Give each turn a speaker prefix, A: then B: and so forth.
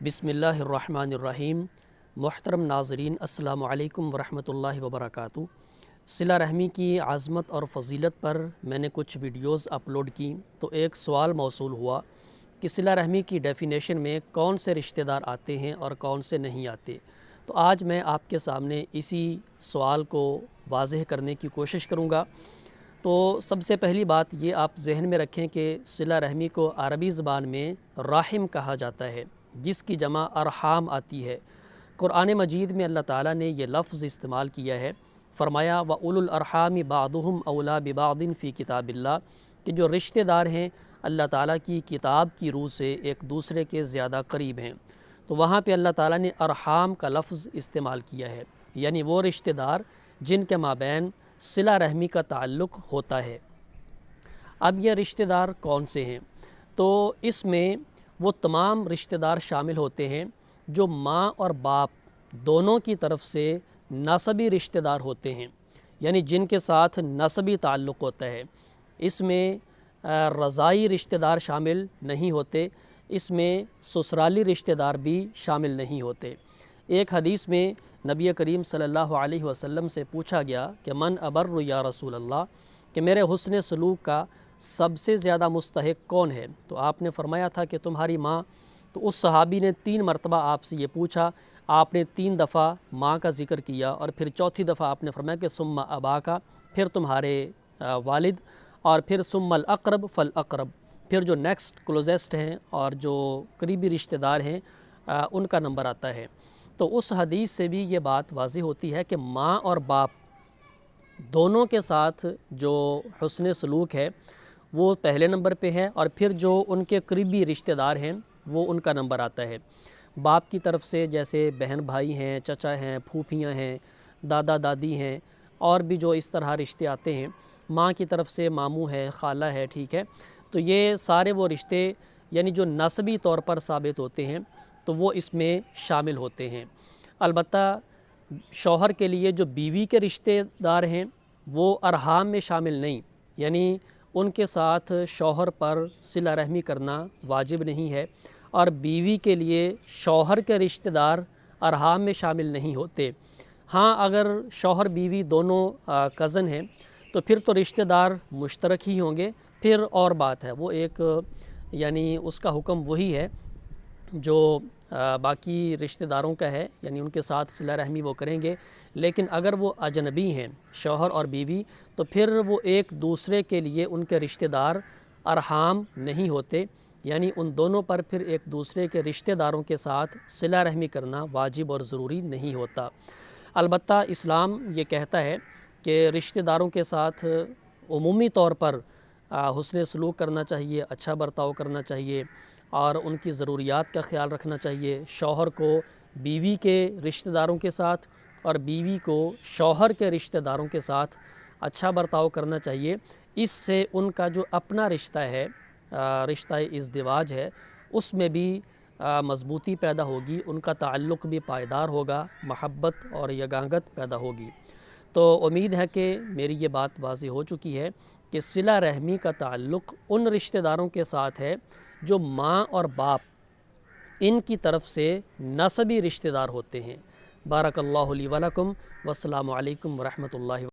A: बिस्मिल्लाहिर्रहमानिर्रहीम। मुहतरम नाज़रीन, अस्सलामु अलैकुम वरहमतुल्लाहि वबरकातुहू। सिला रहमी की आज़मत और फ़ज़ीलत पर मैंने कुछ वीडियोज़ अपलोड की तो एक सवाल मौसूल हुआ कि सिला रहमी की डेफ़िनेशन में कौन से रिश्तेदार आते हैं और कौन से नहीं आते। तो आज मैं आपके सामने इसी सवाल को वाज़ेह करने की कोशिश करूँगा। तो सबसे पहली बात ये आप ज़हन में रखें कि सिला रहमी को अरबी ज़बान में राहिम कहा जाता है, जिसकी जमा अरहाम आती है। कुरान मजीद में अल्लाह ताला ने यह लफ्ज़ इस्तेमाल किया है, फ़रमाया व उलुल अरहाम बादुहुम औला बिबादिन फ़ी किताबिल्लाह, कि जो रिश्तेदार हैं अल्लाह ताला की किताब की रूह से एक दूसरे के ज़्यादा करीब हैं। तो वहाँ पे अल्लाह ताला ने अरहाम का लफ्ज़ इस्तेमाल किया है, यानी वो रिश्तेदार जिनके माबैन सिला रहमी का ताल्लुक़ होता है। अब ये रिश्तेदार कौन से हैं? तो इसमें वो तमाम रिश्तेदार शामिल होते हैं जो माँ और बाप दोनों की तरफ से नसबी रिश्तेदार होते हैं, यानी जिनके साथ नसबी ताल्लुक़ होता है। इसमें रज़ाई रिश्तेदार शामिल नहीं होते, इसमें ससुराली रिश्तेदार भी शामिल नहीं होते। एक हदीस में नबी करीम सल्लल्लाहु अलैहि वसल्लम से पूछा गया कि मन अबर्रु या रसूल अल्लाह, कि मेरे हुस्न सलूक का सबसे ज़्यादा मुस्तहिक कौन है? तो आपने फ़रमाया था कि तुम्हारी माँ। तो उस सहाबी ने 3 मरतबा आपसे ये पूछा, आपने 3 दफ़ा माँ का ज़िक्र किया और फिर चौथी दफ़ा आपने फ़रमाया कि सुम्मा अबा का, फिर तुम्हारे वालिद, और फिर सुम्मल अक़रब फ़ल अक़रब, फिर जो नेक्स्ट क्लोजेस्ट हैं और जो करीबी रिश्तेदार हैं उनका नंबर आता है। तो उस हदीस से भी ये बात वाज़ेह होती है कि माँ और बाप दोनों के साथ जो हुस्न सलूक है वो पहले नंबर पे है, और फिर जो उनके करीबी रिश्तेदार हैं वो उनका नंबर आता है। बाप की तरफ से जैसे बहन भाई हैं, चचा हैं, फूफियाँ हैं, दादा दादी हैं, और भी जो इस तरह रिश्ते आते हैं। माँ की तरफ से मामू है, खाला है, ठीक है। तो ये सारे वो रिश्ते यानी जो नस्बी तौर पर साबित होते हैं तो वो इसमें शामिल होते हैं। अलबत्ता शौहर के लिए जो बीवी के रिश्तेदार हैं वो अरहाम में शामिल नहीं, यानी उनके साथ शौहर पर सिला रहमी करना वाजिब नहीं है, और बीवी के लिए शौहर के रिश्तेदार अरहाम में शामिल नहीं होते। हाँ, अगर शौहर बीवी दोनों कज़न हैं तो फिर तो रिश्तेदार मुश्तरक ही होंगे, फिर और बात है, वो एक यानी उसका हुक्म वही है जो बाकी रिश्तेदारों का है, यानी उनके साथ सिला रहमी वो करेंगे। लेकिन अगर वो अजनबी हैं, शौहर और बीवी, तो फिर वो एक दूसरे के लिए उनके रिश्तेदार अरहाम नहीं होते, यानी उन दोनों पर फिर एक दूसरे के रिश्तेदारों के साथ सिला रहमी करना वाजिब और ज़रूरी नहीं होता। अलबत्ता इस्लाम ये कहता है कि रिश्तेदारों के साथ उमूमी तौर पर हुस्न सलूक करना चाहिए, अच्छा बर्ताव करना चाहिए, और उनकी ज़रूरियात का ख़्याल रखना चाहिए। शौहर को बीवी के रिश्तेदारों के साथ और बीवी को शौहर के रिश्तेदारों के साथ अच्छा बर्ताव करना चाहिए। इससे उनका जो अपना रिश्ता है, रिश्ता इज़्दिवाज है, उसमें भी मज़बूती पैदा होगी, उनका ताल्लुक़ भी पायदार होगा, महब्बत और यगांगत पैदा होगी। तो उम्मीद है कि मेरी ये बात वाज़ेह हो चुकी है कि सिला रहमी का ताल्लुक़ उन रिश्तेदारों के साथ है जो माँ और बाप इनकी तरफ से नसबी रिश्तेदार होते हैं। बारकल्लाहु ली व लकुम, वस्सलामु अलैकुम व रहमतुल्लाहि।